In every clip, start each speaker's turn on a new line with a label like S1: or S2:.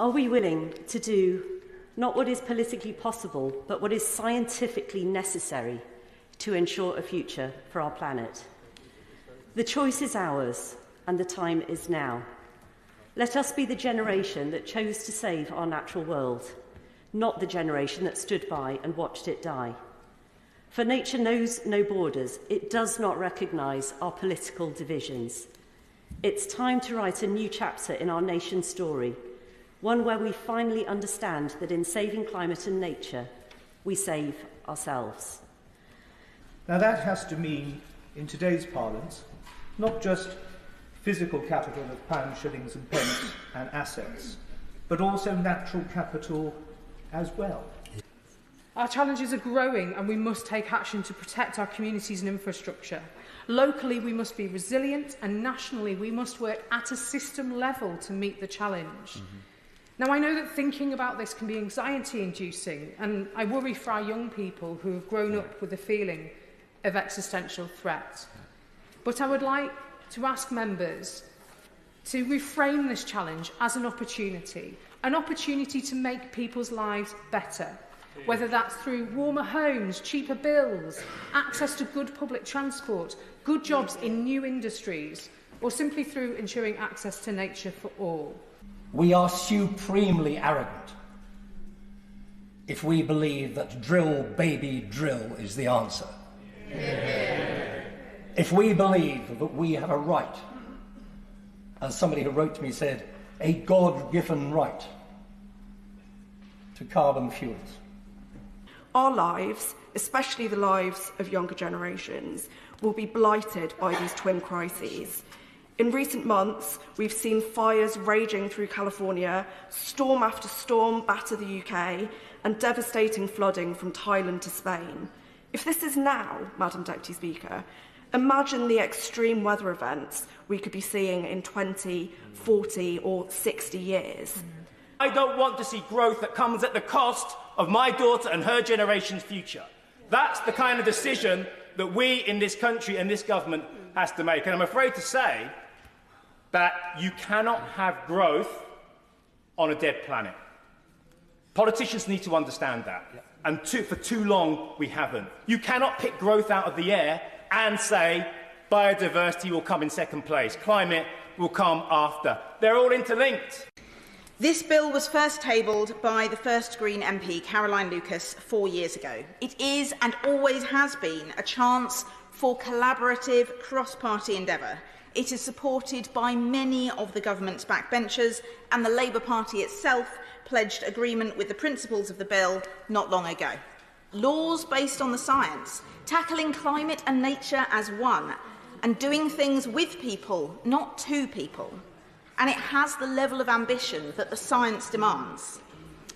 S1: Are we willing to do not what is politically possible, but what is scientifically necessary to ensure a future for our planet? The choice is ours, and the time is now. Let us be the generation that chose to save our natural world, not the generation that stood by and watched it die. For nature knows no borders. It does not recognise our political divisions. It's time to write a new chapter in our nation's story, one where we finally understand that in saving climate and nature, we save ourselves.
S2: Now that has to mean, in today's parlance, not just physical capital of pounds, shillings and pence and assets, but also natural capital as well.
S3: Our challenges are growing and we must take action to protect our communities and infrastructure. Locally, we must be resilient, and nationally, we must work at a system level to meet the challenge. Now, I know that thinking about this can be anxiety-inducing, and I worry for our young people who have grown up with a feeling of existential threat. But I would like to ask members to reframe this challenge as an opportunity to make people's lives better, whether that's through warmer homes, cheaper bills, access to good public transport, good jobs in new industries, or simply through ensuring access to nature for all.
S4: We are supremely arrogant if we believe that drill, baby, drill is the answer. If we believe that we have a right, as somebody who wrote to me said, a God-given right to carbon fuels.
S5: Our lives, especially the lives of younger generations, will be blighted by these twin crises. In recent months, we've seen fires raging through California, storm after storm batter the UK, and devastating flooding from Thailand to Spain. If this is now, Madam Deputy Speaker, imagine the extreme weather events we could be seeing in 20, 40 or 60 years.
S6: I don't want to see growth that comes at the cost of my daughter and her generation's future. That's the kind of decision that we in this country and this government has to make. And I'm afraid to say that you cannot have growth on a dead planet. Politicians need to understand that. And for too long, we haven't. You cannot pick growth out of the air and say biodiversity will come in second place, climate will come after. They're all interlinked.
S7: This bill was first tabled by the first Green MP, Caroline Lucas, 4 years ago. It is, and always has been, a chance for collaborative, cross-party endeavour. It is supported by many of the government's backbenchers, and the Labour Party itself pledged agreement with the principles of the bill not long ago. Laws based on the science, tackling climate and nature as one, and doing things with people, not to people. And it has the level of ambition that the science demands.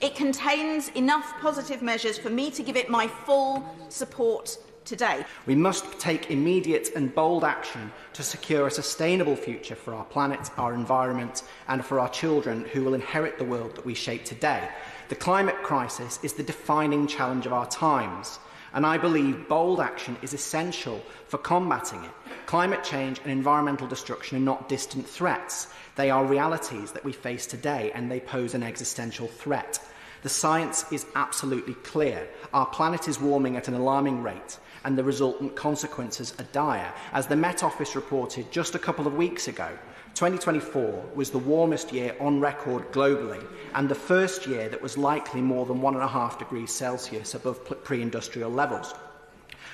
S7: It contains enough positive measures for me to give it my full support today.
S8: We must take immediate and bold action to secure a sustainable future for our planet, our environment, and for our children who will inherit the world that we shape today. The climate crisis is the defining challenge of our times, and I believe bold action is essential for combating it. Climate change and environmental destruction are not distant threats. They are realities that we face today, and they pose an existential threat. The science is absolutely clear. Our planet is warming at an alarming rate, and the resultant consequences are dire. As the Met Office reported just a couple of weeks ago, 2024 was the warmest year on record globally, and the first year that was likely more than 1.5 degrees Celsius above pre-industrial levels.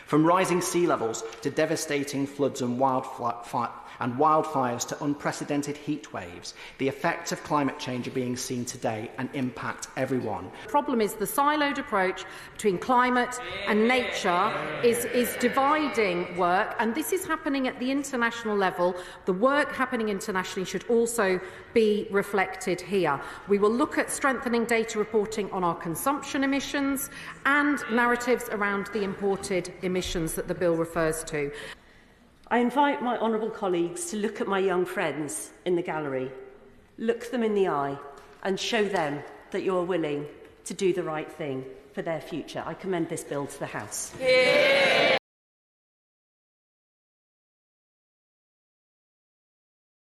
S8: From rising sea levels to devastating floods and wildfires to unprecedented heat waves, the effects of climate change are being seen today and impact everyone.
S9: The problem is the siloed approach between climate and nature is dividing work, and this is happening at the international level. The work happening internationally should also be reflected here. We will look at strengthening data reporting on our consumption emissions and narratives around the imported emissions that the bill refers to.
S1: I invite my honourable colleagues to look at my young friends in the gallery, look them in the eye and show them that you are willing to do the right thing for their future. I commend this bill to the House.
S7: Yeah.